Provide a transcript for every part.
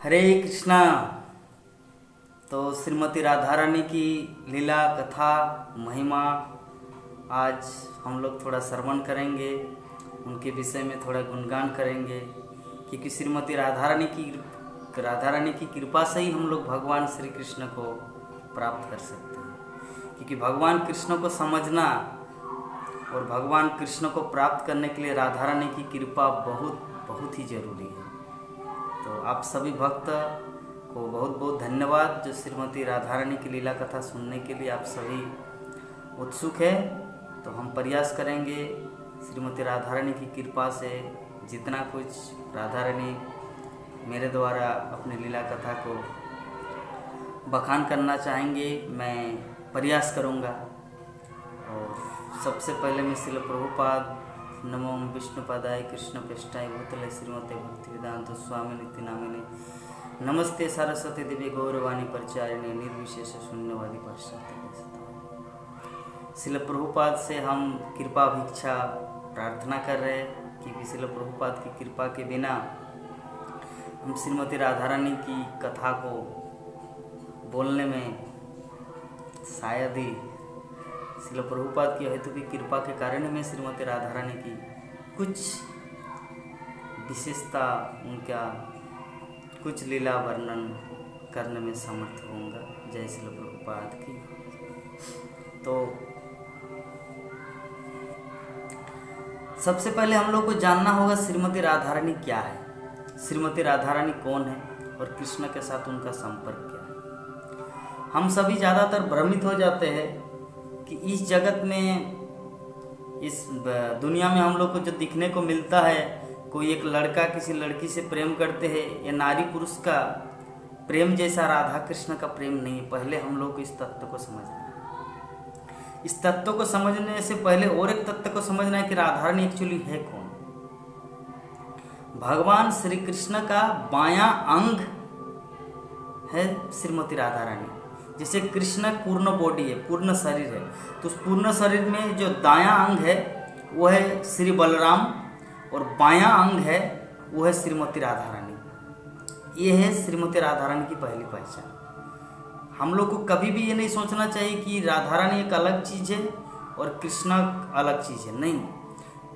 हरे कृष्णा। तो श्रीमती राधा रानी की लीला कथा महिमा आज हम लोग थोड़ा श्रवण करेंगे, उनके विषय में थोड़ा गुणगान करेंगे, क्योंकि श्रीमती राधा रानी की कृपा से ही हम लोग भगवान श्री कृष्ण को प्राप्त कर सकते हैं। क्योंकि भगवान कृष्ण को समझना और भगवान कृष्ण को प्राप्त करने के लिए राधा रानी की कृपा बहुत ही ज़रूरी है। तो आप सभी भक्त को बहुत बहुत धन्यवाद जो श्रीमती राधा रानी की लीला कथा सुनने के लिए आप सभी उत्सुक है। तो हम प्रयास करेंगे श्रीमती राधा रानी की कृपा से जितना कुछ राधा रानी मेरे द्वारा अपनी लीला कथा को बखान करना चाहेंगे, मैं प्रयास करूंगा। और सबसे पहले मैं श्रील प्रभुपाद नमो विष्णुपादाय कृष्ण पृष्ठाय भूतले श्रीमते भक्ति वेदांत स्वामी नित्य नामिने नमस्ते सरस्वती देवी गौरवाणी परिचारिणे निर्विशेष शून्यवादी पाश्चात्य। श्रील प्रभुपाद से हम कृपा भिक्षा प्रार्थना कर रहे हैं, क्योंकि श्रील प्रभुपाद की कृपा के बिना हम श्रीमती राधा रानी की कथा को बोलने में शायद ही श्रील प्रभुपाद की हेतु की कृपा के कारण में श्रीमती राधा रानी की कुछ विशेषता, उनका कुछ लीला वर्णन करने में समर्थ होऊंगा। जय श्रील प्रभुपाद की। तो सबसे पहले हम लोग को जानना होगा श्रीमती राधा रानी क्या है, श्रीमती राधा रानी कौन है और कृष्ण के साथ उनका संपर्क क्या है। हम सभी ज़्यादातर भ्रमित हो जाते हैं कि इस जगत में, इस दुनिया में हम लोग को जो दिखने को मिलता है, कोई एक लड़का किसी लड़की से प्रेम करते हैं, ये नारी पुरुष का प्रेम जैसा राधा कृष्ण का प्रेम नहीं है। पहले हम लोग को इस तत्व को समझना है। इस तत्व को समझने से पहले और एक तत्व को समझना है कि राधा रानी एक्चुअली है कौन। भगवान श्री कृष्ण का बायां अंग है श्रीमती राधा रानी। जैसे कृष्ण पूर्ण बॉडी है, पूर्ण शरीर है, तो उस पूर्ण शरीर में जो दायां अंग है वो है श्री बलराम और बायां अंग है वो है श्रीमती राधा रानी। ये है श्रीमती राधा रानी की पहली पहचान। हम लोग को कभी भी ये नहीं सोचना चाहिए कि राधा रानी एक अलग चीज़ है और कृष्ण अलग चीज़ है। नहीं,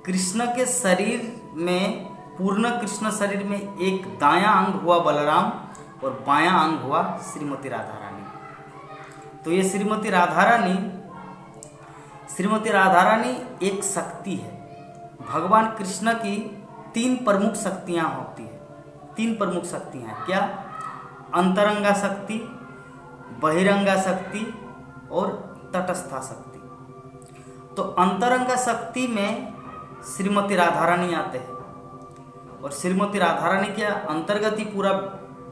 कृष्ण के शरीर में, पूर्ण कृष्ण शरीर में एक दायां अंग हुआ बलराम और बायां अंग हुआ श्रीमती राधा रानी। तो ये श्रीमती राधा रानी एक शक्ति है। भगवान कृष्ण की तीन प्रमुख शक्तियाँ होती है। तीन प्रमुख शक्तियाँ क्या? अंतरंगा शक्ति, बहिरंगा शक्ति और तटस्था शक्ति। तो अंतरंगा शक्ति में श्रीमती राधा रानी आते हैं और श्रीमती राधा रानी के अंतर्गत ही पूरा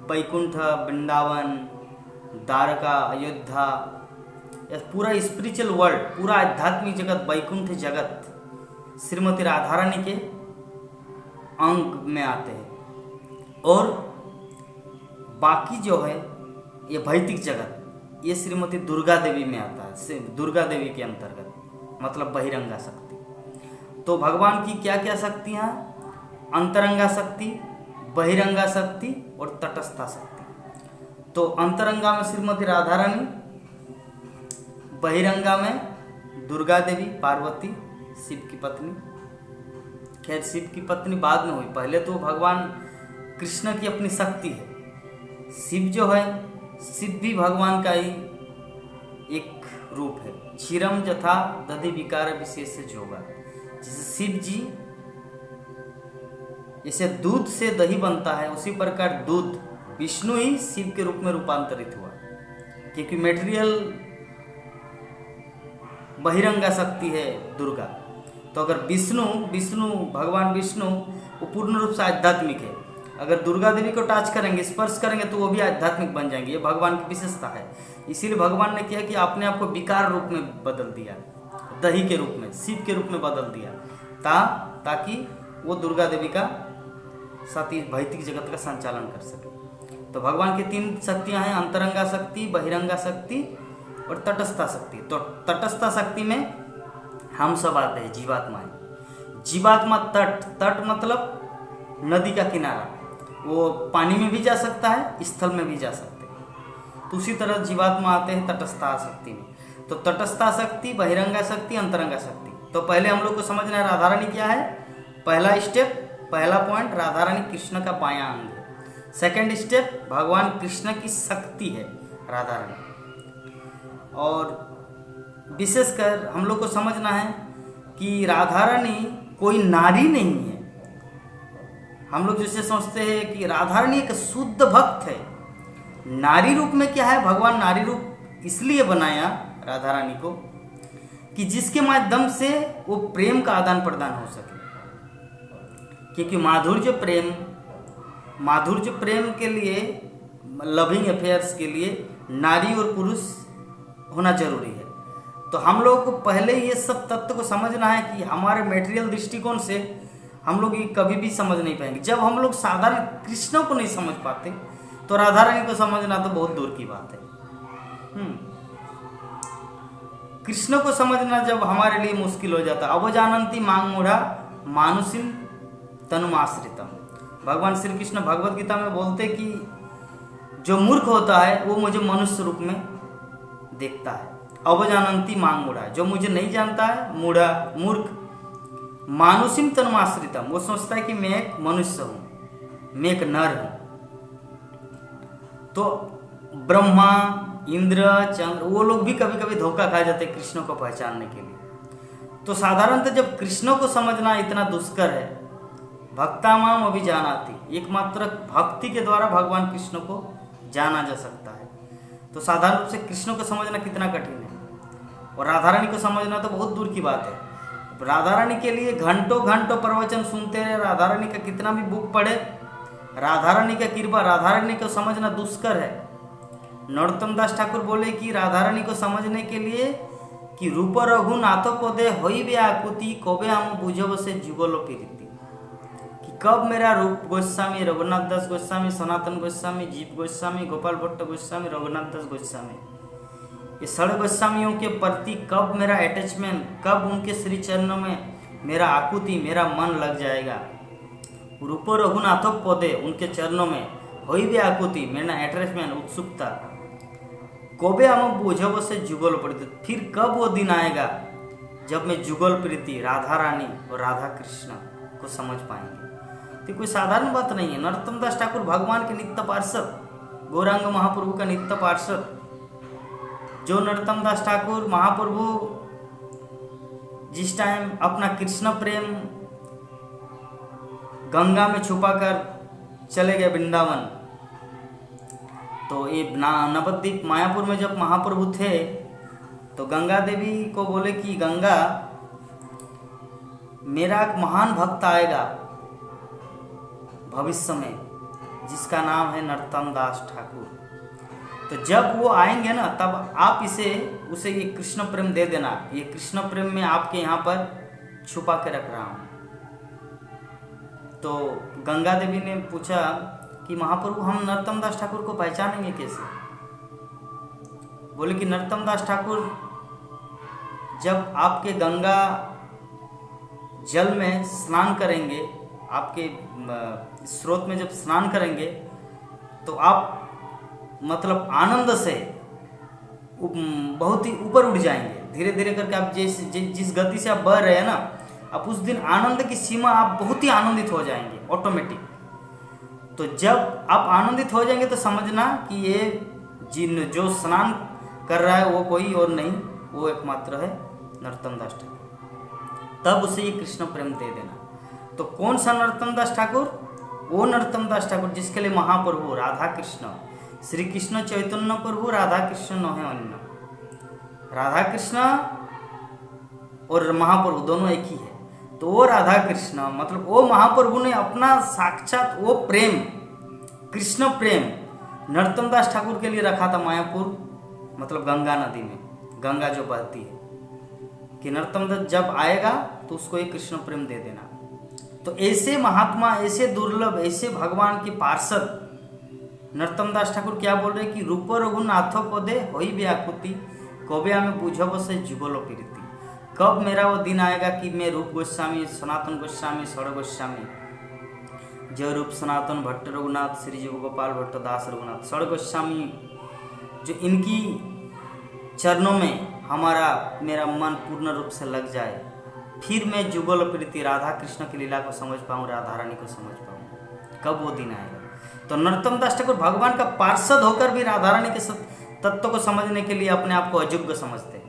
वैकुंठ, वृंदावन, द्वारका, अयोध्या, पूरा स्पिरिचुअल वर्ल्ड, पूरा आध्यात्मिक जगत, वैकुंठ जगत श्रीमती राधा रानी के अंग में आते हैं। और बाकी जो है ये भौतिक जगत, ये श्रीमती दुर्गा देवी में आता है, दुर्गा देवी के अंतर्गत, मतलब बहिरंगा शक्ति। तो भगवान की क्या क्या शक्तियाँ? अंतरंगा शक्ति, बहिरंगा शक्ति और तटस्था शक्ति। तो अंतरंगा में श्रीमती राधा रानी, बहिरंगा में दुर्गा देवी पार्वती, शिव की पत्नी। खैर शिव की पत्नी बाद में हुई, पहले तो भगवान कृष्ण की अपनी शक्ति है। शिव जो है, शिव भी भगवान का ही एक रूप है। क्षीरम जथा दधि विकार विशेष जोगा। जैसे शिव जी, जैसे दूध से दही बनता है, उसी प्रकार दूध विष्णु ही शिव के रूप में रूपांतरित हुआ, क्योंकि मेटेरियल बहिरंगा शक्ति है दुर्गा। तो अगर भगवान विष्णु वो पूर्ण रूप से आध्यात्मिक है। अगर दुर्गा देवी को टच करेंगे, स्पर्श करेंगे तो वो भी आध्यात्मिक बन जाएंगे। ये भगवान की विशेषता है। इसीलिए भगवान ने किया कि आपने आपको विकार रूप में बदल दिया, दही के रूप में, शिव के रूप में बदल दिया, ताकि वो दुर्गा देवी का साथ ही भौतिक जगत का संचालन कर सके। तो भगवान की तीन शक्तियां हैं, अंतरंगा शक्ति, बहिरंगा शक्ति और तटस्था शक्ति। तो तटस्था शक्ति में हम सब आते हैं, जीवात्माएं। जीवात्मा तट मतलब नदी का किनारा, वो पानी में भी जा सकता है, स्थल में भी जा सकते हैं। तो उसी तरह जीवात्मा आते हैं तटस्थाशक्ति में। तो तटस्थाशक्ति, बहिरंगाशक्ति, अंतरंगाशक्ति। तो पहले हम लोग को समझना है राधा रानी क्या है। पहला स्टेप, पहला पॉइंट, राधा रानी कृष्ण का बायां अंग है। सेकंड स्टेप, भगवान कृष्ण की शक्ति है राधा रानी। और विशेषकर हम लोग को समझना है कि राधा रानी कोई नारी नहीं है। हम लोग जैसे सोचते हैं कि राधा रानी एक शुद्ध भक्त है। नारी रूप में क्या है, भगवान नारी रूप इसलिए बनाया राधा रानी को कि जिसके माध्यम से वो प्रेम का आदान प्रदान हो सके। क्योंकि माधुर्य प्रेम के लिए, लविंग अफेयर्स के लिए नारी और पुरुष होना जरूरी है। तो हम लोग को पहले ये सब तत्व को समझना है कि हमारे मेटेरियल दृष्टिकोण से हम लोग ये कभी भी समझ नहीं पाएंगे। जब हम लोग साधारण कृष्ण को नहीं समझ पाते तो राधा रानी को समझना तो बहुत दूर की बात है। कृष्ण को समझना जब हमारे लिए मुश्किल हो जाता, अवजानंती मांग मूढ़ा मानुषिम तनुमाश्रितम। भगवान श्री कृष्ण भगवत गीता में बोलते कि जो मूर्ख होता है वो मुझे मनुष्य रूप में देखता है। अवजानंती मांग मूढ़ा, जो मुझे नहीं जानता है, मूर्ख। मानुषिम तनुमाश्रितम, वो सोचता है कि मैं एक मनुष्य हूं, मैं एक नर हूं। तो ब्रह्मा, इंद्र, चंद्र, वो लोग भी कभी कभी धोखा खा जाते कृष्ण को पहचानने के लिए। तो साधारणतः जब कृष्ण को समझना इतना दुष्कर है, भक्तामाम अभिजानाति, एकमात्र भक्ति के द्वारा भगवान कृष्ण को जाना जा सकता है। तो साधारण रूप से कृष्ण को समझना कितना कठिन है, और राधा रानी को समझना तो बहुत दूर की बात है। राधा रानी के लिए घंटों घंटों प्रवचन सुनते रहे, राधा रानी का कितना भी बुक पढ़े, राधा रानी का कृपा, राधा रानी को समझना दुष्कर है। नरोत्तम दास ठाकुर बोले कि राधा रानी को समझने के लिए कि रूप रघु नाथो पदे होई बे आकुति कबे हम बुझब से जुगलो प्रीति, कि कब मेरा रूप गोस्वामी, रघुनाथ दास गोस्वामी, सनातन गोस्वामी, जीव गोस्वामी, गोपाल भट्ट गोस्वामी, रघुनाथ दास गोस्वामी, ये सारे गोस्वामियों के प्रति कब मेरा अटैचमेंट, कब उनके श्री चरणों में मेरा आकुति, मेरा मन लग जाएगा। रूप रघुनाथो पदे, उनके चरणों में होई भी आकुति, मेरा अटैचमेंट, उत्सुकता, कबे हम बुझब से जुगल प्रीति, फिर कब वो दिन आएगा जब मैं जुगल प्रीति, राधा रानी और राधा कृष्ण को समझ पाएंगे। तो कोई साधारण बात नहीं है। नरोत्तम दास ठाकुर भगवान के नित्य पार्षद, गौरांग महाप्रभु का नित्य पार्षद, जो नरोत्तम दास ठाकुर महाप्रभु जिस टाइम अपना कृष्ण प्रेम गंगा में छुपाकर चले गए वृंदावन, तो ये नवद्वीप मायापुर में जब महाप्रभु थे तो गंगा देवी को बोले कि गंगा, मेरा एक महान भक्त आएगा भविष्य में जिसका नाम है नरोत्तम दास ठाकुर। तो जब वो आएंगे ना, तब आप उसे ये कृष्ण प्रेम दे देना। ये कृष्ण प्रेम में आपके यहाँ पर छुपा के रख रहा हूँ। तो गंगा देवी ने पूछा कि महाप्रभु, हम नरोत्तम दास ठाकुर को पहचानेंगे कैसे? बोले कि नरोत्तम दास ठाकुर जब आपके गंगा जल में स्नान करेंगे, आपके स्रोत में जब स्नान करेंगे, तो आप मतलब आनंद से बहुत ही ऊपर उठ जाएंगे। धीरे धीरे करके आप जिस गति से आप बह रहे हैं ना, आप उस दिन आनंद की सीमा, आप बहुत ही आनंदित हो जाएंगे ऑटोमेटिक। तो जब आप आनंदित हो जाएंगे तो समझना कि ये जो स्नान कर रहा है वो कोई और नहीं, वो एकमात्र है नरोत्तम दास ठाकुर। तब उसे ये कृष्ण प्रेम दे देना। तो कौन सा नरोत्तम दास ठाकुर? वो नरोत्तम दास ठाकुर जिसके लिए महाप्रभु राधा कृष्ण, श्री कृष्ण चैतन्य प्रभु, राधा कृष्ण नहे अन्य। राधा कृष्ण और महाप्रभु दोनों एक ही है। तो वो राधा कृष्ण मतलब वो महाप्रभु ने अपना साक्षात वो प्रेम, कृष्ण प्रेम नरोत्तम दास ठाकुर के लिए रखा था मायापुर, मतलब गंगा नदी में, गंगा जो बहती है, कि नरोत्तम दास जब आएगा तो उसको एक कृष्ण प्रेम दे देना। तो ऐसे महात्मा, ऐसे दुर्लभ, ऐसे भगवान के पार्षद नरोत्तम दास ठाकुर क्या बोल रहे कि रूप रघुनाथो पदे होई व्याकुति कबे हमें बुझब से जुगलो प्रीति, कब मेरा वो दिन आएगा कि मैं रूप गोस्वामी, सनातन गोस्वामी, सौर गोस्वामी, जय रूप सनातन भट्ट रघुनाथ, श्री जीव गोपाल भट्ट दास रघुनाथ, षड़ गोस्वामी, जो इनकी चरणों में मेरा मन पूर्ण रूप से लग जाए, फिर मैं जुगल प्रीति राधा कृष्ण की लीला को समझ पाऊँ, राधा रानी को समझ पाऊँ। कब वो दिन आएगा? तो नरोत्तम दास ठाकुर भगवान का पार्षद होकर भी राधा रानी के तत्व को समझने के लिए अपने आप को अयोग्य समझते हैं।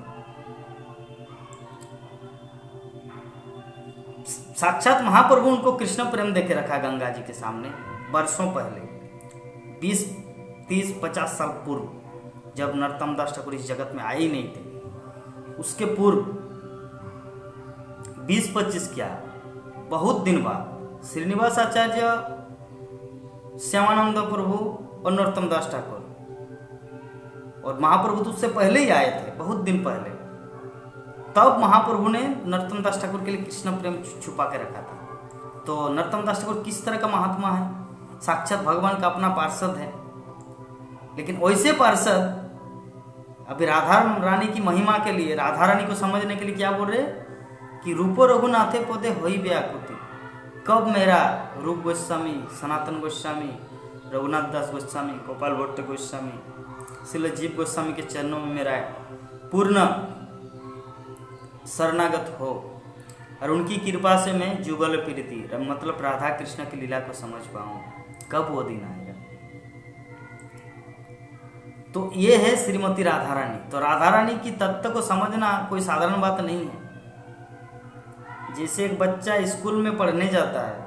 साक्षात महाप्रभु उनको कृष्ण प्रेम देके रखा गंगा जी के सामने वर्षों पहले, 20, 30, 50 साल पूर्व, जब नरोत्तम दास ठाकुर इस जगत में आए ही नहीं थे। उसके पूर्व 20-25 क्या, बहुत दिन बाद श्रीनिवास आचार्य, श्यामानंद प्रभु और नरोत्तम दास ठाकुर और महाप्रभु तो उससे पहले ही आए थे, बहुत दिन पहले। तब महाप्रभु ने नरोत्तम दास ठाकुर के लिए कृष्ण प्रेम छुपा के रखा था। तो नरोत्तम दास ठाकुर किस तरह का महात्मा है? साक्षात भगवान का अपना पार्षद है। लेकिन वैसे पार्षद अभी राधा रानी की महिमा के लिए, राधा रानी को समझने के लिए क्या बोल रहे कि रूपो रघुनाथे पदे होई व्याकुति। कब मेरा रूप गोस्वामी, सनातन गोस्वामी, रघुनाथ दास गोस्वामी, गोपाल भट्ट गोस्वामी, श्रील जीव गोस्वामी के चरणों में मेरा पूर्ण शरणागत हो और उनकी कृपा से मैं जुगल प्रीति, मतलब राधा कृष्ण की लीला को समझ पाऊँ। कब वो दिन आएगा? तो ये है श्रीमती राधा रानी। तो राधा रानी की तत्व को समझना कोई साधारण बात नहीं है। जैसे एक बच्चा स्कूल में पढ़ने जाता है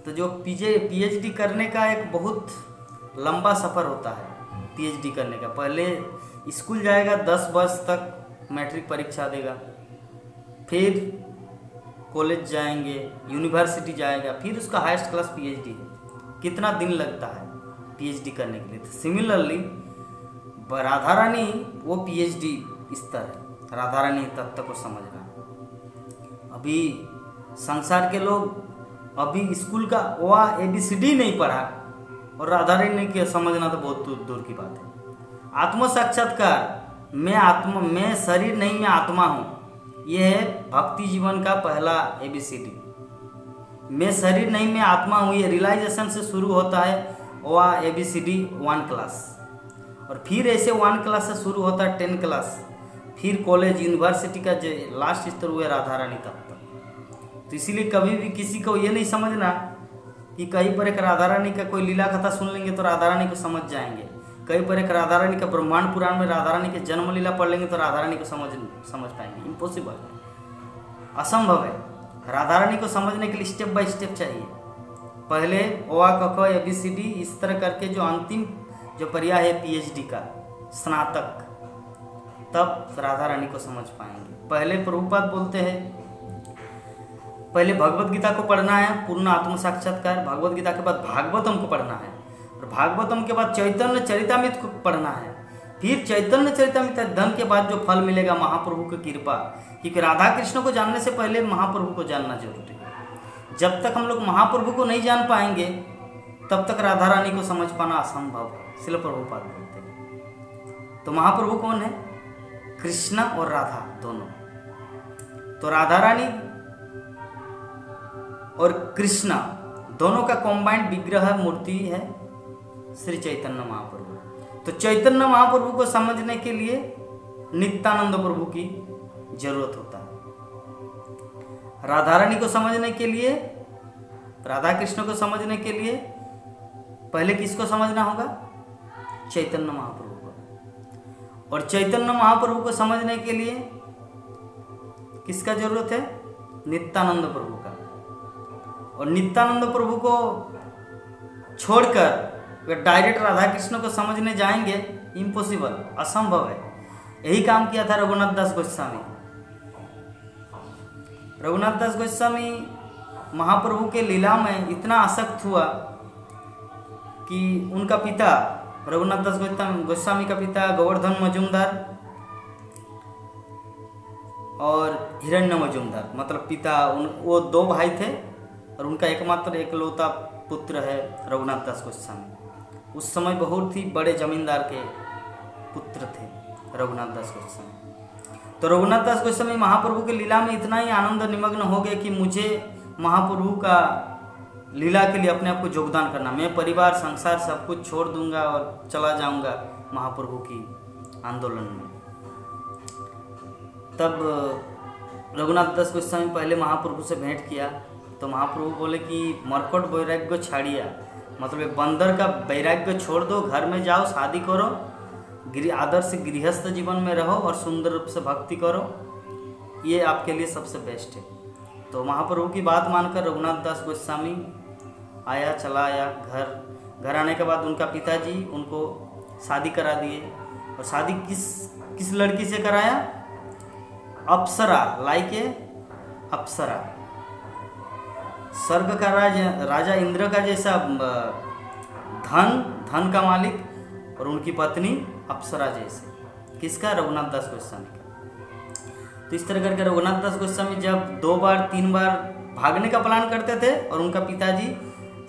तो जो पीएचडी करने का एक बहुत लंबा सफ़र होता है। पीएचडी करने का पहले स्कूल जाएगा, 10 वर्ष तक मैट्रिक परीक्षा देगा, फिर कॉलेज जाएंगे, यूनिवर्सिटी जाएगा, फिर उसका हाईएस्ट क्लास पीएचडी है। कितना दिन लगता है पीएचडी करने के लिए? तो सिमिलरली राधा रानी वो पीएचडी स्तर है, राधा रानी तत्व को समझना। अभी संसार के लोग अभी स्कूल का ओआ ABCD नहीं पढ़ा और राधा रानी के समझना तो बहुत दूर की बात है। आत्म साक्षात्कार, मैं शरीर नहीं, मैं आत्मा हूँ, यह है भक्ति जीवन का पहला ABCD। मैं शरीर नहीं, मैं आत्मा हूँ, ये रियलाइजेशन से शुरू होता है ओआ ABCD 1 क्लास, और फिर ऐसे 1 क्लास से शुरू होता है 10 क्लास, फिर कॉलेज यूनिवर्सिटी का जो लास्ट स्तर हुआ राधा रानी तत्व। तो इसीलिए कभी भी किसी को ये नहीं समझना कि कहीं पर एक राधा रानी का कोई लीला कथा सुन लेंगे तो राधा रानी को समझ जाएंगे, कहीं पर एक राधा रानी का ब्रह्मांड पुराण में राधा रानी के जन्म लीला पढ़ लेंगे तो राधा रानी को समझ पाएंगे। इम्पॉसिबल है, असंभव है। राधा रानी को समझने के लिए स्टेप बाय स्टेप चाहिए। पहले ओआ क ABCD इस तरह करके जो अंतिम जो पर्याय है पीएचडी का, स्नातक, तब राधा रानी को समझ पाएंगे। पहले प्रभुपाद बोलते हैं पहले भगवत गीता को पढ़ना है, पूर्ण आत्म साक्षात्कार। भगवत गीता के बाद भागवतम को पढ़ना है, और भागवतम के बाद चैतन्य चरितामृत को पढ़ना है। फिर चैतन्य चरितामृत अध्ययन के बाद जो फल मिलेगा महाप्रभु की कृपा, क्योंकि राधा कृष्ण को जानने से पहले महाप्रभु को जानना जरूरी है। जब तक हम लोग महाप्रभु को नहीं जान पाएंगे तब तक राधा रानी को समझ पाना असंभव है। श्रील प्रभुपाद बोलते हैं। तो महाप्रभु कौन है? कृष्ण और राधा दोनों। तो राधा रानी और कृष्ण दोनों का कॉम्बाइंड विग्रह मूर्ति है श्री चैतन्य महाप्रभु। तो चैतन्य महाप्रभु को समझने के लिए नित्यानंद प्रभु की जरूरत होता है। राधा रानी को समझने के लिए, राधा कृष्ण को समझने के लिए पहले किसको समझना होगा? चैतन्य महाप्रभु को। और चैतन्य महाप्रभु को समझने के लिए किसका जरूरत है? नित्यानंद प्रभु का। और नित्यानंद प्रभु को छोड़कर अगर डायरेक्ट राधा कृष्ण को समझने जाएंगे, इम्पॉसिबल, असंभव है। यही काम किया था रघुनाथ दास गोस्वामी। रघुनाथ दास गोस्वामी महाप्रभु के लीला में इतना आसक्त हुआ कि उनका पिता, रघुनाथ दास गोस्वामी का पिता गोवर्धन मजूमदार और हिरण्य मजूमदार, मतलब पिता, वो 2 भाई थे और उनका एकमात्र एकलौता पुत्र है रघुनाथ दास गोस्वामी। उस समय बहुत ही बड़े जमींदार के पुत्र थे रघुनाथ दास गोस्वामी। तो रघुनाथ दास गोस्वामी महाप्रभु के लीला में इतना ही आनंद निमग्न हो गए कि मुझे महाप्रभु का लीला के लिए अपने आप को योगदान करना, मैं परिवार संसार सब कुछ छोड़ दूंगा और चला जाऊंगा महाप्रभु की आंदोलन में। तब रघुनाथ दास गोस्वामी पहले महाप्रभु से भेंट किया तो महाप्रभु बोले कि मरकट वैराग्य छाड़िया, मतलब बंदर का वैराग्य छोड़ दो, घर में जाओ, शादी करो, आदर्श गृहस्थ जीवन में रहो और सुंदर रूप से भक्ति करो, ये आपके लिए सबसे बेस्ट है। तो महाप्रभु की बात मानकर रघुनाथ दास गोस्वामी आया, चला आया। घर आने के बाद उनका पिताजी उनको शादी करा दिए। और शादी किस लड़की से कराया? अप्सरा, लाइके अप्सरा, स्वर्ग का राजा इंद्र का जैसा धन का मालिक, और उनकी पत्नी अप्सरा जैसे। किसका? रघुनाथ दास गोस्वामी का। तो इस तरह करके रघुनाथ दास गोस्वामी जब 2 बार 3 बार भागने का प्लान करते थे और उनका पिताजी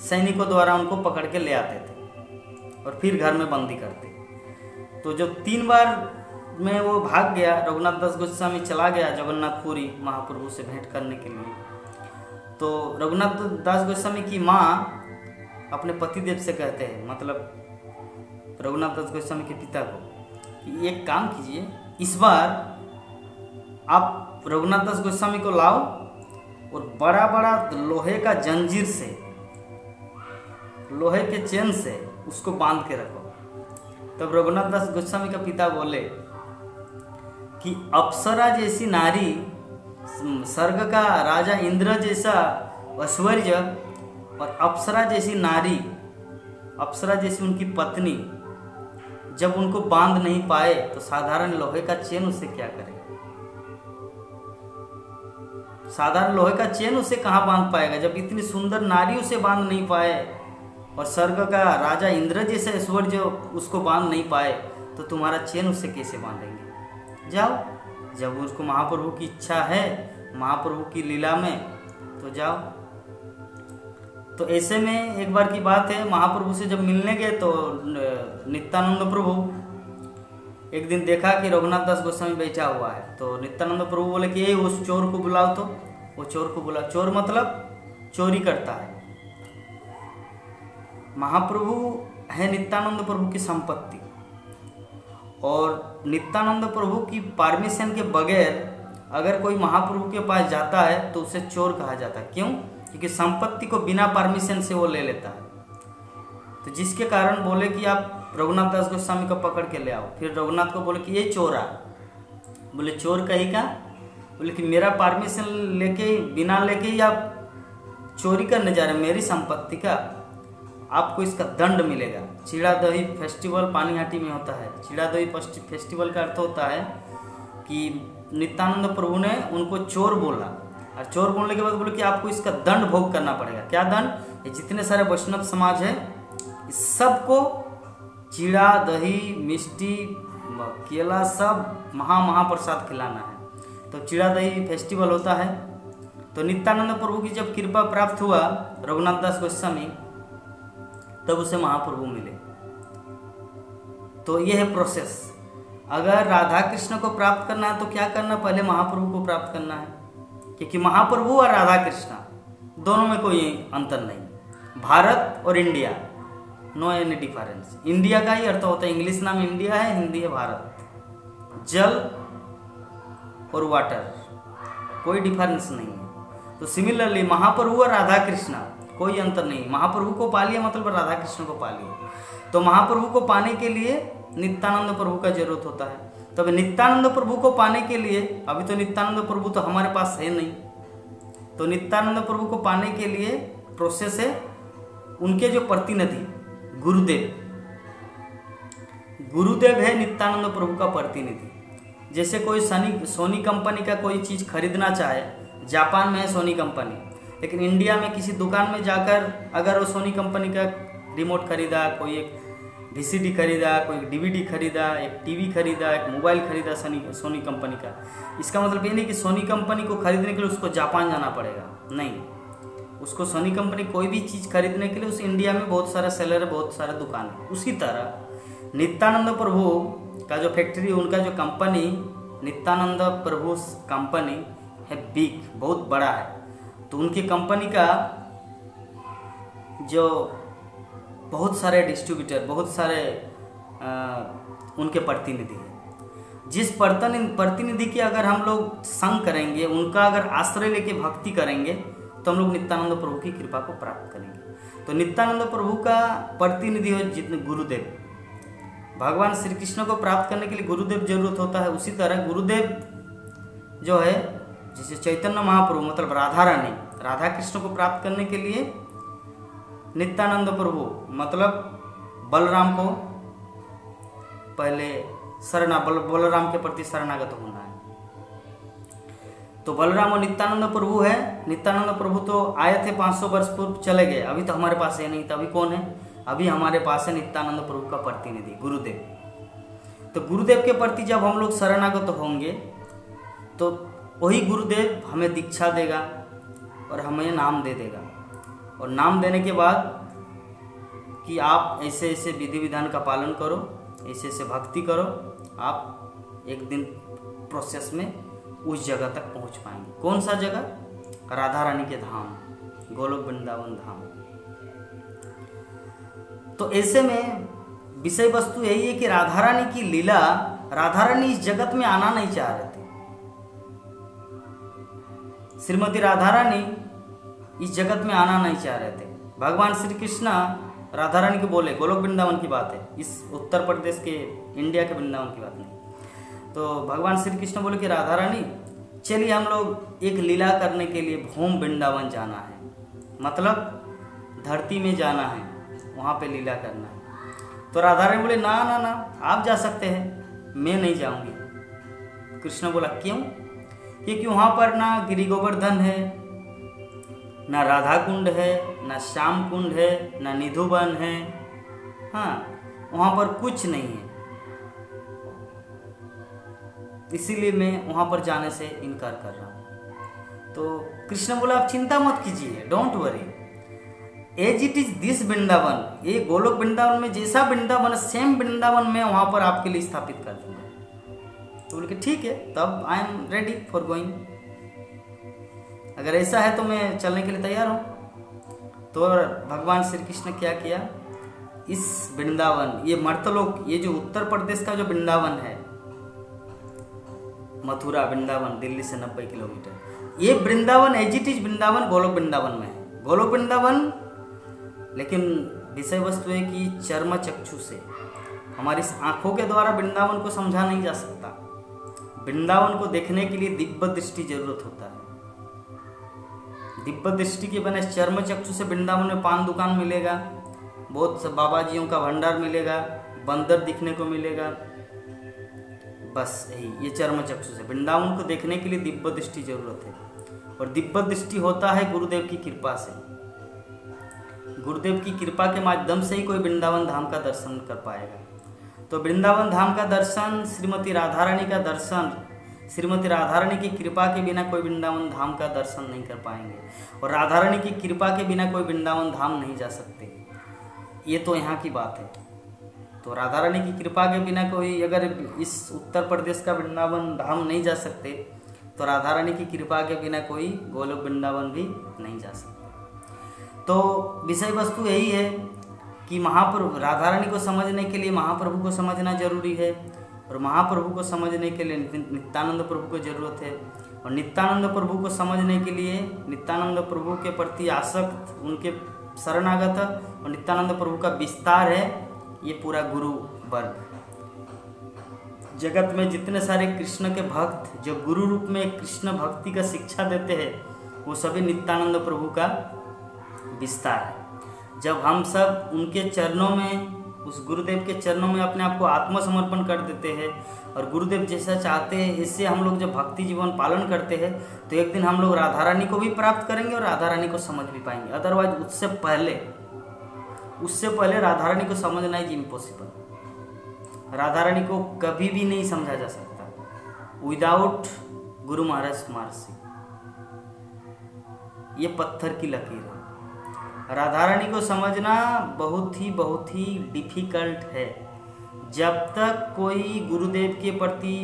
सैनिकों द्वारा उनको पकड़ के ले आते थे और फिर घर में बंदी करते। तो जब 3 बार में वो भाग गया, रघुनाथ दास गोस्वामी चला गया जगन्नाथपुरी महाप्रभु से भेंट करने के लिए। तो रघुनाथ दास गोस्वामी की माँ अपने पतिदेव से कहते हैं, मतलब रघुनाथ दास गोस्वामी के पिता को, कि एक काम कीजिए, इस बार आप रघुनाथ दास गोस्वामी को लाओ और बड़ा बड़ा लोहे का जंजीर से, लोहे के चेन से उसको बांध के रखो। तब रघुनाथ दास गोस्वामी का पिता बोले कि अप्सरा जैसी नारी, स्वर्ग का राजा इंद्र जैसा ऐश्वर्य और अप्सरा जैसी नारी, अप्सरा जैसी उनकी पत्नी जब उनको बांध नहीं पाए तो साधारण लोहे का चेन उसे क्या करे? साधारण लोहे का चेन उसे कहाँ बांध पाएगा? जब इतनी सुंदर नारी उसे बांध नहीं पाए और स्वर्ग का राजा इंद्र जैसे ऐश्वर्य उसको बांध नहीं पाए तो तुम्हारा चेन उसे कैसे बांधेंगे? जाओ, जब उसको महाप्रभु की इच्छा है, महाप्रभु की लीला में, तो जाओ। तो ऐसे में एक बार की बात है, महाप्रभु से जब मिलने गए तो नित्यानंद प्रभु एक दिन देखा कि रघुनाथ दास गोस्वामी बैठा हुआ है। तो नित्यानंद प्रभु बोले कि ये उस चोर को बुलाओ। तो वो चोर को बुला, चोर मतलब चोरी करता है। महाप्रभु है नित्यानंद प्रभु की संपत्ति और नित्यानंद प्रभु की परमिशन के बगैर अगर कोई महाप्रभु के पास जाता है तो उसे चोर कहा जाता है। क्यों? क्योंकि संपत्ति को बिना परमिशन से वो ले लेता है। तो जिसके कारण बोले कि आप रघुनाथ दास गोस्वामी को पकड़ के ले आओ। फिर रघुनाथ को बोले कि ये चोर आ। बोले चोर कहेगा? बोले कि मेरा परमिशन लेके, बिना लेके ही आप चोरी करने जा रहे हैं मेरी संपत्ति का, आपको इसका दंड मिलेगा। चिड़ा दही फेस्टिवल पानीहाटी में होता है। चिड़ा दही फेस्टिवल का अर्थ होता है कि नित्यानंद प्रभु ने उनको चोर बोला और चोर बोलने के बाद बोले कि आपको इसका दंड भोग करना पड़ेगा। क्या दंड? ये जितने सारे वैष्णव समाज है इस सबको चिड़ा दही मिष्टी केला सब महाप्रसाद खिलाना है। तो चिड़ा दही फेस्टिवल होता है। तो नित्यानंद प्रभु की जब कृपा प्राप्त हुआ रघुनाथ दास गोस्वामी, तब उसे महाप्रभु मिले। तो ये है प्रोसेस। अगर राधा कृष्ण को प्राप्त करना है तो क्या करना? पहले महाप्रभु को प्राप्त करना है, क्योंकि महाप्रभु और राधा कृष्ण दोनों में कोई अंतर नहीं। भारत और India, no any difference. India का ही अर्थ होता है, इंग्लिश नाम इंडिया है, हिंदी है भारत। जल और वाटर, कोई डिफरेंस नहीं है। तो सिमिलरली महाप्रभु और राधा कृष्ण कोई अंतर नहीं। महाप्रभु को पा लिया मतलब राधा कृष्ण को पा लिया। तो महाप्रभु को पाने के लिए नित्यानंद प्रभु का जरूरत होता है। तो अभी नित्यानंद प्रभु को पाने के लिए, अभी तो नित्यानंद प्रभु तो हमारे पास है नहीं, तो नित्यानंद प्रभु को पाने के लिए प्रोसेस है, उनके जो प्रतिनिधि गुरुदेव है नित्यानंद प्रभु का प्रतिनिधि। जैसे कोई सोनी कंपनी का कोई चीज़ खरीदना चाहे, जापान में है सोनी कंपनी, लेकिन इंडिया में किसी दुकान में जाकर अगर वो सोनी कंपनी का रिमोट खरीदा, कोई एक VCD खरीदा, कोई DVD खरीदा, एक TV खरीदा, एक मोबाइल खरीदा सोनी कंपनी का, इसका मतलब ये नहीं कि सोनी कंपनी को खरीदने के लिए उसको जापान जाना पड़ेगा। नहीं, उसको सोनी कंपनी कोई भी चीज़ खरीदने के लिए उस इंडिया में बहुत सारा सेलर है, बहुत सारा दुकान है। उसी तरह नित्यानंद प्रभु का जो फैक्ट्री, उनका जो कंपनी नित्यानंद प्रभु कंपनी है, बिग, बहुत बड़ा है। तो उनकी कंपनी का जो बहुत सारे डिस्ट्रीब्यूटर, बहुत सारे उनके प्रतिनिधि हैं। जिस प्रतिनिधि की अगर हम लोग संग करेंगे, उनका अगर आश्रय लेके भक्ति करेंगे, तो हम लोग नित्यानंद प्रभु की कृपा को प्राप्त करेंगे। तो नित्यानंद प्रभु का प्रतिनिधि हो जितने गुरुदेव, भगवान श्री कृष्ण को प्राप्त करने के लिए गुरुदेव जरूरत होता है। उसी तरह गुरुदेव जो है, जैसे चैतन्य महाप्रभु मतलब राधा रानी, राधा कृष्ण को प्राप्त करने के लिए नित्यानंद प्रभु मतलब बलराम को पहले बलराम के प्रति शरणागत होना है। तो बलराम और नित्यानंद प्रभु है। नित्यानंद प्रभु तो आए थे 500 वर्ष पूर्व, चले गए, अभी तो हमारे पास है नहीं। तो अभी कौन है? अभी हमारे पास है नित्यानंद प्रभु का प्रतिनिधि गुरुदेव। तो गुरुदेव के प्रति जब हम लोग शरणागत होंगे, तो वही गुरुदेव हमें दीक्षा देगा और हमें नाम दे देगा। और नाम देने के बाद कि आप ऐसे ऐसे विधि विधान का पालन करो, ऐसे ऐसे भक्ति करो, आप एक दिन प्रोसेस में उस जगह तक पहुंच पाएंगे। कौन सा जगह? राधा रानी के धाम, गोलोक वृंदावन धाम। तो ऐसे में विषय वस्तु यही है कि राधा रानी की लीला, राधा रानी इस जगत में आना नहीं चाह रहे थे। श्रीमती राधा रानी इस जगत में आना नहीं चाह रहे थे। भगवान श्री कृष्ण राधा रानी को बोले, गोलोक वृंदावन की बात है, इस उत्तर प्रदेश के इंडिया के वृंदावन की बात नहीं। तो भगवान श्री कृष्ण बोले कि राधा रानी चलिए हम लोग एक लीला करने के लिए भूम वृंदावन जाना है, मतलब धरती में जाना है, वहाँ पे लीला करना है। तो राधा रानी बोले ना ना ना, आप जा सकते हैं, मैं नहीं जाऊँगी। कृष्ण बोला क्यों? क्योंकि वहाँ पर ना गिरि गोवर्धन है, ना राधा कुंड है, ना श्याम कुंड है, ना निधुवन है। हाँ, वहाँ पर कुछ नहीं है, इसीलिए मैं वहाँ पर जाने से इनकार कर रहा हूँ। तो कृष्ण बोला आप चिंता मत कीजिए, don't worry, as it is this Vrindavan, ये गोलोक वृंदावन में जैसा वृंदावन, सेम वृंदावन में वहाँ पर आपके लिए स्थापित कर दूंगा। तो बोले कि ठीक है, तब I am ready for going, अगर ऐसा है तो मैं चलने के लिए तैयार हूँ। तो भगवान श्री कृष्ण क्या किया, इस वृंदावन, ये मर्तलोक, ये जो उत्तर प्रदेश का जो वृंदावन है, मथुरा वृंदावन दिल्ली से 90 किलोमीटर, ये Vrindavan as it is Vrindavan Golok Vrindavan में है। गोलोक वृंदावन, लेकिन विषय वस्तु है कि चर्म चक्षु से, हमारी आंखों के द्वारा वृंदावन को समझा नहीं जा सकता। वृंदावन को देखने के लिए दिव्य दृष्टि जरूरत होता है। दिव्य दृष्टि के बिना चर्म चक्षु से वृंदावन में पान दुकान मिलेगा, बहुत से बाबा जियों का भंडार मिलेगा, बंदर दिखने को मिलेगा, बस यही, ये चर्म चक्षु से। वृंदावन को देखने के लिए दिव्य दृष्टि जरूरत है, और दिव्य दृष्टि होता है गुरुदेव की कृपा से। गुरुदेव की कृपा के माध्यम से ही कोई वृंदावन धाम का दर्शन कर पाएगा। तो वृंदावन धाम का दर्शन, श्रीमती राधा रानी का दर्शन, श्रीमती राधा रानी की कृपा के बिना कोई वृंदावन धाम का दर्शन नहीं कर पाएंगे, और राधा रानी की कृपा के बिना कोई वृंदावन धाम नहीं जा सकते। ये तो यहाँ की बात है। तो राधा रानी की कृपा के बिना कोई, अगर इस उत्तर प्रदेश का वृंदावन धाम नहीं जा सकते, तो राधा रानी की कृपा के बिना कोई गोलोक वृंदावन भी नहीं जा सकता। तो विषय वस्तु यही है कि महाप्रभु, राधा रानी को समझने के लिए महाप्रभु को समझना जरूरी है, और महाप्रभु को समझने के लिए नित्यानंद प्रभु को जरूरत है, और नित्यानंद प्रभु को समझने के लिए नित्यानंद प्रभु के प्रति आसक्त, उनके शरणागत और नित्यानंद प्रभु का विस्तार है ये पूरा गुरु वर्ग। जगत में जितने सारे कृष्ण के भक्त जो गुरु रूप में कृष्ण भक्ति का शिक्षा देते हैं, वो सभी नित्यानंद प्रभु का विस्तार है। जब हम सब उनके चरणों में, उस गुरुदेव के चरणों में अपने आप को आत्मसमर्पण कर देते हैं, और गुरुदेव जैसा चाहते हैं इससे हम लोग जब भक्ति जीवन पालन करते हैं, तो एक दिन हम लोग राधा रानी को भी प्राप्त करेंगे और राधा रानी को समझ भी पाएंगे। अदरवाइज उससे पहले राधा रानी को समझना इज इम्पॉसिबल। राधा रानी को कभी भी नहीं समझा जा सकता विदाउट गुरु महाराज मार्सी। ये पत्थर की लकीर है। राधा रानी को समझना बहुत ही डिफिकल्ट है। जब तक कोई गुरुदेव के प्रति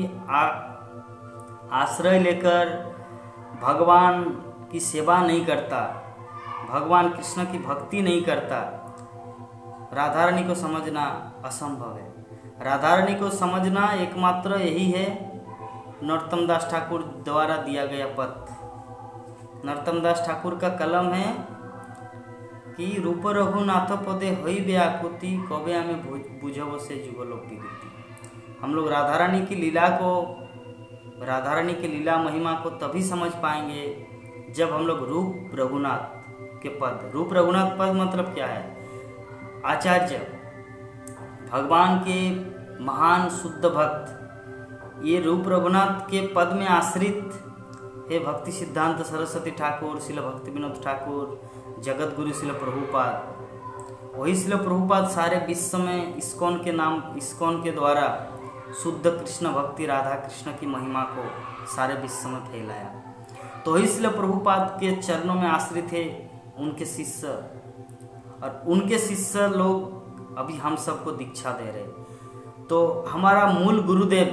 आश्रय लेकर भगवान की सेवा नहीं करता, भगवान कृष्ण की भक्ति नहीं करता, राधा रानी को समझना असंभव है। राधा रानी को समझना एकमात्र यही है नरोत्तम दास ठाकुर द्वारा दिया गया पद। नरोत्तम दास ठाकुर का कलम है कि रूप रघुनाथ पदे हई व्याकुति कबे हमें बुझब से जुगलोक विदिति। हम लोग राधा रानी की लीला को, राधा रानी की लीला महिमा को तभी समझ पाएंगे जब हम लोग रूप रघुनाथ के पद, रूप रघुनाथ पद मतलब क्या है? आचार्य, भगवान के महान शुद्ध भक्त, ये रूप रघुनाथ के पद में आश्रित है भक्ति सिद्धांत सरस्वती ठाकुर, शिल भक्ति विनोद ठाकुर, जगत गुरु शिल प्रभुपाद। वही शिल प्रभुपाद सारे विश्व में इस्कॉन के नाम, इस्कॉन के द्वारा शुद्ध कृष्ण भक्ति राधा कृष्ण की महिमा को सारे विश्व में फैलाया। तो वही शिल प्रभुपाद के चरणों में आश्रित है उनके शिष्य, और उनके शिष्य लोग अभी हम सबको दीक्षा दे रहे। तो हमारा मूल गुरुदेव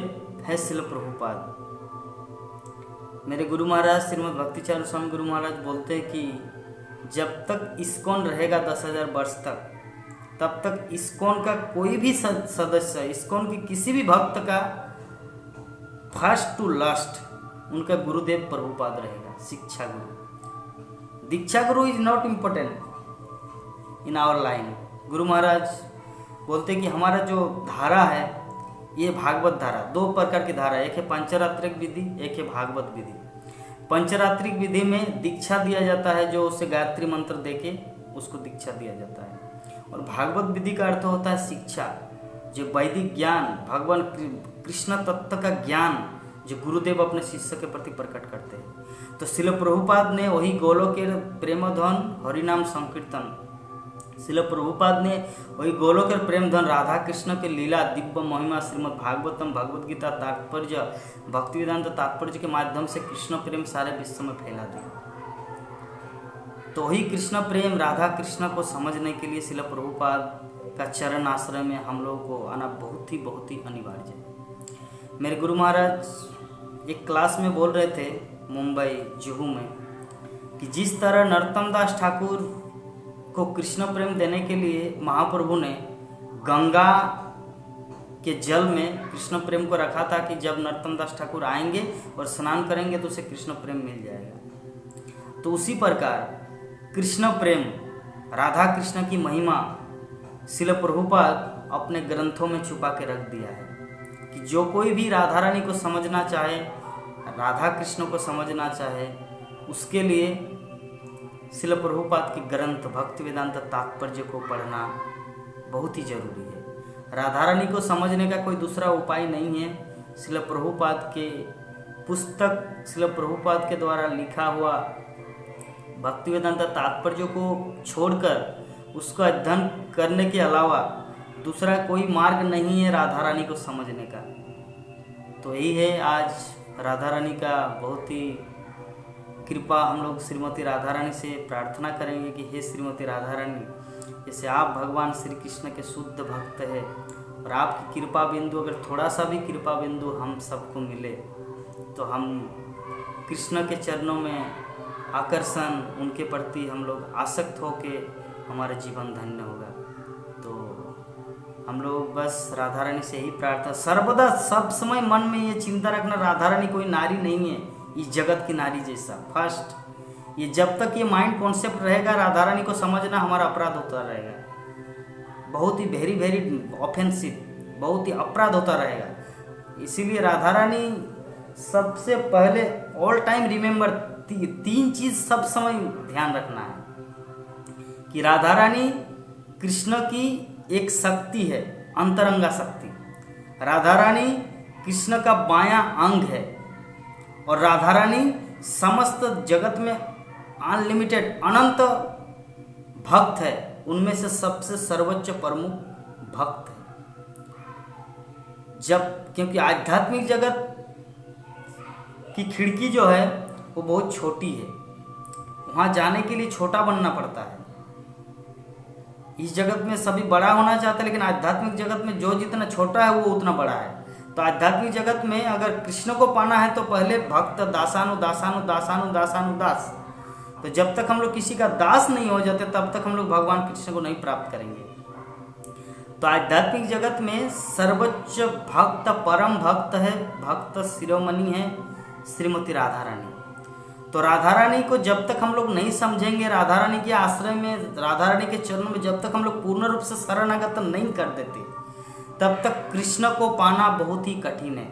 है शिल प्रभुपाद। मेरे गुरु महाराज श्रीमद् भक्तिचार्य स्वामी गुरु महाराज बोलते हैं कि जब तक इस्कॉन रहेगा 10,000 वर्ष तक, तब तक इस्कॉन का कोई भी सदस्य, इस्कॉन के किसी भी भक्त का फर्स्ट टू लास्ट उनका गुरुदेव प्रभुपाद रहेगा। शिक्षा गुरु, दीक्षा गुरु is not important in our line. गुरु महाराज बोलते कि हमारा जो धारा है ये भागवत धारा, 2 प्रकार की धारा, एक है पंचरात्रिक विधि, एक है भागवत विधि। पंचरात्रिक विधि में दीक्षा दिया जाता है, जो उसे गायत्री मंत्र देके उसको दीक्षा दिया जाता है, और भागवत विधि का अर्थ होता है शिक्षा, जो वैदिक ज्ञान, भगवान कृष्ण तत्व का ज्ञान जो गुरुदेव अपने शिष्य के प्रति प्रकट करते हैं। तो शिल प्रभुपाद ने वही गोलोक प्रेम धन हरिनाम संकीर्तन, शिल प्रभुपाद ने वही गोलोक प्रेम धन राधा कृष्ण के लीला दिव्य महिमा श्रीमद् भागवतम, भगवद गीता, तात्पर्य, भक्ति वेदांत तात्पर्य के माध्यम से कृष्ण प्रेम सारे विश्व में फैला दिया। तो वही कृष्ण प्रेम राधा कृष्ण को समझने के लिए शिल प्रभुपाद का चरण आश्रय में हम लोगों को आना बहुत ही अनिवार्य है। मेरे गुरु महाराज एक क्लास में बोल रहे थे मुंबई जुहू में कि जिस तरह नरोत्तम दास ठाकुर को कृष्ण प्रेम देने के लिए महाप्रभु ने गंगा के जल में कृष्ण प्रेम को रखा था कि जब नरोत्तम दास ठाकुर आएंगे और स्नान करेंगे तो उसे कृष्ण प्रेम मिल जाएगा। तो उसी प्रकार कृष्ण प्रेम, राधा कृष्ण की महिमा शिल प्रभुपाद अपने ग्रंथों में छुपा के रख दिया है कि जो कोई भी राधा रानी को समझना चाहे, राधा कृष्ण को समझना चाहे, उसके लिए शिल प्रभुपाद के ग्रंथ भक्ति वेदांत तात्पर्य को पढ़ना बहुत ही जरूरी है। राधा रानी को समझने का कोई दूसरा उपाय नहीं है। शिल प्रभुपाद के पुस्तक, शिल प्रभुपाद के द्वारा लिखा हुआ भक्ति वेदांत तात्पर्य को छोड़कर उसका अध्ययन करने के अलावा दूसरा कोई मार्ग नहीं है राधा रानी को समझने का। तो यही है, आज राधा रानी का बहुत ही कृपा हम लोग श्रीमती राधा रानी से प्रार्थना करेंगे कि हे श्रीमती राधा रानी, जैसे आप भगवान श्री कृष्ण के शुद्ध भक्त हैं और आपकी कृपा बिंदु, अगर थोड़ा सा भी कृपा बिंदु हम सबको मिले तो हम कृष्ण के चरणों में आकर्षण, उनके प्रति हम लोग आसक्त होके हमारा जीवन धन्य होगा। तो हम लोग बस राधा रानी से ही प्रार्थना, सर्वदा सब समय मन में ये चिंता रखना, राधा रानी कोई नारी नहीं है इस जगत की नारी जैसा। फर्स्ट, ये जब तक ये माइंड कॉन्सेप्ट रहेगा राधा रानी को समझना हमारा अपराध होता रहेगा, बहुत ही वेरी ऑफेंसिव, बहुत ही अपराध होता रहेगा। इसीलिए राधा रानी सबसे पहले ऑल टाइम रिमेंबर, 3 चीज सब समय ध्यान रखना है कि राधा रानी कृष्ण की एक शक्ति है, अंतरंगा शक्ति। राधा रानी कृष्ण का बायां अंग है और राधा रानी समस्त जगत में अनलिमिटेड अनंत भक्त है, उनमें से सबसे सर्वोच्च प्रमुख भक्त है। जब, क्योंकि आध्यात्मिक जगत की खिड़की जो है वो बहुत छोटी है, वहाँ जाने के लिए छोटा बनना पड़ता है। इस जगत में सभी बड़ा होना चाहते हैं, लेकिन आध्यात्मिक जगत में जो जितना छोटा है वो उतना बड़ा है। तो आध्यात्मिक जगत में अगर कृष्ण को पाना है तो पहले भक्त दासानु दासानु दासानु दासानु दास, तो जब तक हम लोग किसी का दास नहीं हो जाते तब तक हम लोग भगवान कृष्ण को नहीं प्राप्त करेंगे। तो आध्यात्मिक जगत में सर्वोच्च भक्त, परम भक्त है, भक्त शिरोमणि है श्रीमती राधा रानी। तो राधा रानी को जब तक हम लोग नहीं समझेंगे, राधा रानी के आश्रय में, राधा रानी के चरणों में जब तक हम लोग पूर्ण रूप से शरणागत नहीं कर देते तब तक कृष्ण को पाना बहुत ही कठिन है।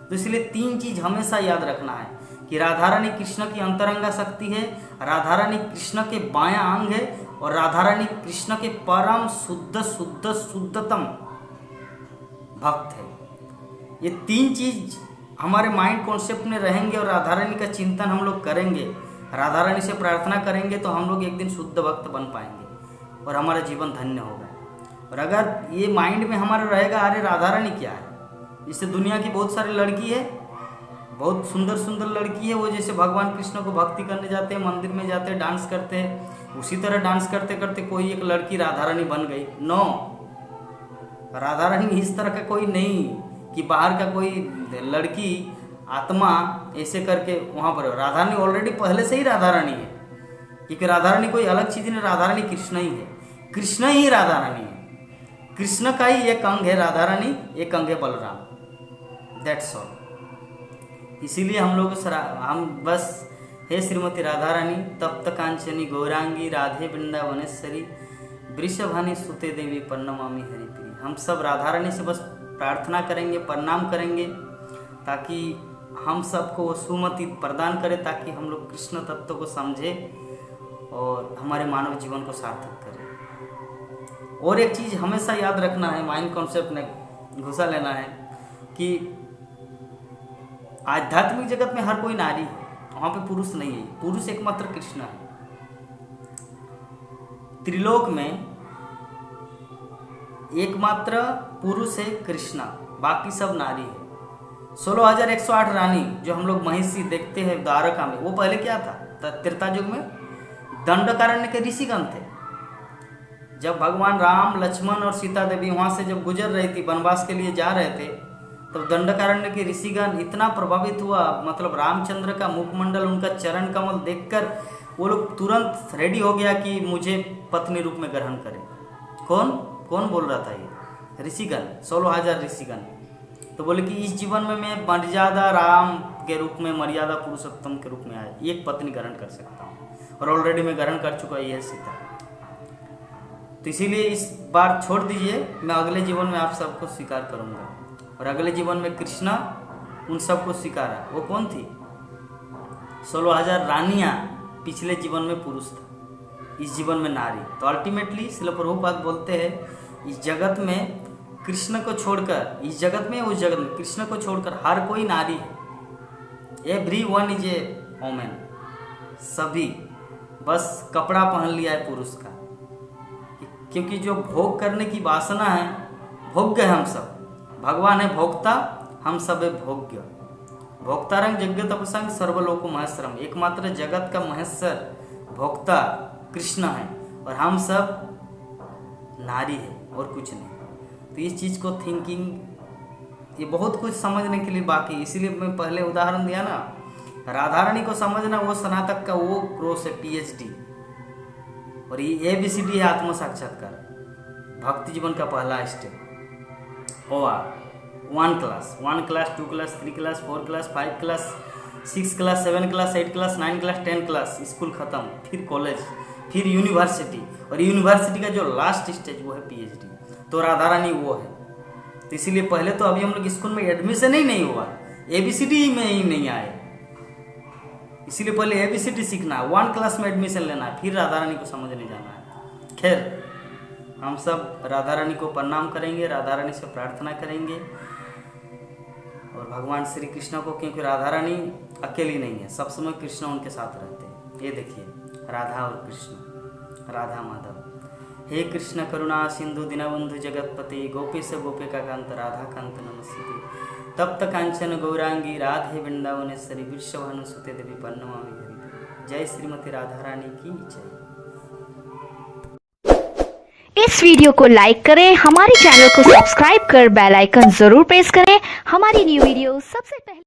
तो इसलिए 3 चीज हमेशा याद रखना है कि राधा रानी कृष्ण की अंतरंगा शक्ति है, राधा रानी कृष्ण के बायां अंग है और राधा रानी कृष्ण के परम शुद्धतम भक्त है। ये 3 चीज हमारे माइंड कॉन्सेप्ट में रहेंगे और राधा रानी का चिंतन हम लोग करेंगे, राधा रानी से प्रार्थना करेंगे तो हम लोग एक दिन शुद्ध भक्त बन पाएंगे और हमारा जीवन धन्य होगा। और अगर ये माइंड में हमारा रहेगा अरे राधा रानी क्या है, जैसे दुनिया की बहुत सारी लड़की है, बहुत सुंदर सुंदर लड़की है, वो जैसे भगवान कृष्ण को भक्ति करने जाते हैं, मंदिर में जाते हैं, डांस करते हैं, उसी तरह डांस करते करते कोई एक लड़की राधा रानी बन गई। नो, राधा रानी इस तरह का कोई नहीं कि बाहर का कोई लड़की आत्मा ऐसे करके वहाँ पर। राधा रानी ऑलरेडी पहले से ही राधा रानी है, क्योंकि राधा रानी कोई अलग चीज़ नहीं, राधा रानी कृष्ण ही है, कृष्ण ही राधा रानी है, कृष्ण का ही एक अंग है राधा रानी, एक अंग है बलराम, दैट्स ऑल। इसीलिए हम बस हे श्रीमती राधा रानी तप्त कांचनी गौरांगी राधे वृंदावनेश्वरी वृषभानी सुते देवी पन्नमामि हरिप्रिय। हम सब राधा रानी से बस प्रार्थना करेंगे, प्रणाम करेंगे ताकि हम सबको वो सुमति प्रदान करे, ताकि हम लोग कृष्ण तत्व को समझे और हमारे मानव जीवन को सार्थक करें। और एक चीज़ हमेशा याद रखना है, माइंड कॉन्सेप्ट में घुसा लेना है कि आध्यात्मिक जगत में हर कोई नारी है, वहाँ पे पुरुष नहीं है, पुरुष एकमात्र कृष्ण है। त्रिलोक में एकमात्र पुरुष है कृष्णा, बाकी सब नारी है। 16,108 रानी जो हम लोग महिषी देखते हैं द्वारका में, वो पहले क्या था? त्रेता युग में दंडकारण्य के ऋषिगण थे। जब भगवान राम, लक्ष्मण और सीता देवी वहाँ से जब गुजर रही थी, वनवास के लिए जा रहे थे, तब दंडकारण्य के ऋषिगण इतना प्रभावित हुआ, मतलब रामचंद्र का मुखमंडल, उनका चरण कमल देखकर वो लोग तुरंत रेडी हो गया कि मुझे पत्नी रूप में ग्रहण करें। कौन बोल रहा था? ये ऋषिगण, 16,000 ऋषिगण। तो बोले कि इस जीवन में मैं मर्यादा राम के रूप में, मर्यादा पुरुषोत्तम के रूप में आया, एक पत्नी ग्रहण कर सकता हूँ, और ऑलरेडी मैं ग्रहण कर चुका, यह सीता। तो इसीलिए इस बार छोड़ दीजिए, मैं अगले जीवन में आप सबको स्वीकार करूँगा। और अगले जीवन में कृष्णा उन सबको स्वीकारा। वो कौन थी? 16,000 रानियाँ पिछले जीवन में पुरुष था, इस जीवन में नारी। तो अल्टीमेटली श्रील प्रभुपाद बोलते हैं, इस जगत में कृष्ण को छोड़कर, इस जगत में उस जगत में कृष्ण को छोड़कर हर कोई नारी है। Every one is a women. सभी बस कपड़ा पहन लिया है पुरुष का, क्योंकि जो भोग करने की वासना है, भोग्य है हम सब। भगवान है भोक्ता, हम सब है भोग्य। भोक्तारंग यज्ञ तपसंग सर्वलोको महेश्वरम। एकमात्र जगत का महेश्वर भोक्ता कृष्ण है और हम सब नारी है और कुछ नहीं। तो इस चीज़ को थिंकिंग, ये बहुत कुछ समझने के लिए बाकी। इसीलिए मैं पहले उदाहरण दिया ना, राधा रानी को समझना वो स्नातक का वो कोर्स है, PhD। और ये ABCD है आत्म साक्षात्कार, भक्ति जीवन का पहला step. OR 1 class, 1 class, 2 class, 3 class, 4 class, 5 class, 6 class, 7 class, 8 class, 9 class, 10 class, school खत्म, फिर कॉलेज, फिर यूनिवर्सिटी, और यूनिवर्सिटी का जो लास्ट स्टेज वो है PhD। तो राधा रानी वो है। तो इसीलिए पहले तो अभी हम लोग स्कूल में एडमिशन ही नहीं हुआ, ABCD में ही नहीं आए, इसीलिए पहले ABCD सीखना, 1 क्लास में एडमिशन लेना है, फिर राधा रानी को समझने जाना है। खैर, हम सब राधा रानी को प्रणाम करेंगे, राधा रानी से प्रार्थना करेंगे और भगवान श्री कृष्ण को, क्योंकि राधा रानी अकेली नहीं है, सब समय कृष्ण उनके साथ रहते हैं। ये देखिए राधा और कृष्ण, राधा माधव। हे कृष्ण करुणा सिंधु दीनबंधु जगतपति गोपेश गोपिका कांत राधा कांत नमस्ते। तप्त कांचन गौरांगी राधे वृंदावनेश्वरी वृषभानुसुते देवी पन्नमामि हरिप्रिय। जय श्रीमती राधा रानी की जय। इस वीडियो को लाइक करें, हमारे चैनल को सब्सक्राइब कर बेल आइकन जरूर प्रेस करें हमारी न्यू वीडियो सबसे पहले।